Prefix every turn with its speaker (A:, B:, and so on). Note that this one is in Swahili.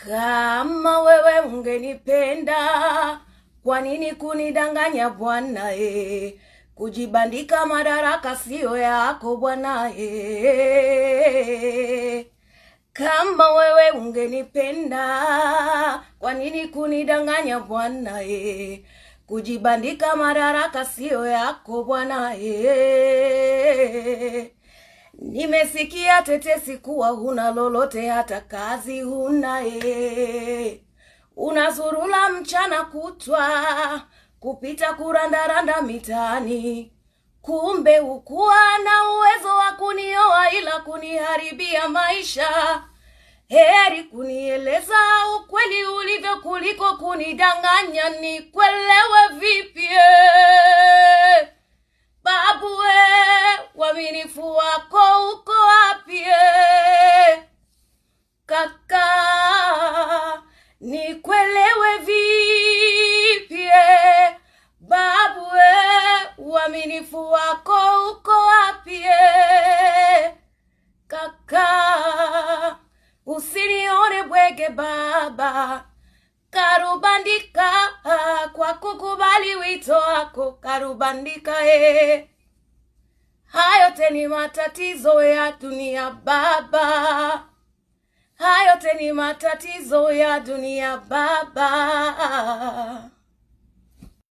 A: Kama wewe ungenipenda, kwa nini kunidanganya Bwana kujibandika madaraka sio yako Bwana Kama wewe ungenipenda, kwa nini kunidanganya Bwana kujibandika madaraka sio yako Bwana Nimesikia tetesi kuwa huna lolote, hata kazi huna Unazurula mchana kutwa, kupita kurandaranda mitani. Kumbe ukuwa na uwezo wa kunioa ila kuniharibia maisha. Heri kunieleza ukweli ulivyo kuliko kunidanganya nikuelewe vipi Babu uaminifu wako uko wapi Kaka nikuelewe vipi Babu uaminifu wako uko wapi Kaka usinione bwege baba Karubandika kwa kukubali wito wako Karubandika Hayo teni matatizo ya dunia baba Hayo teni matatizo ya dunia baba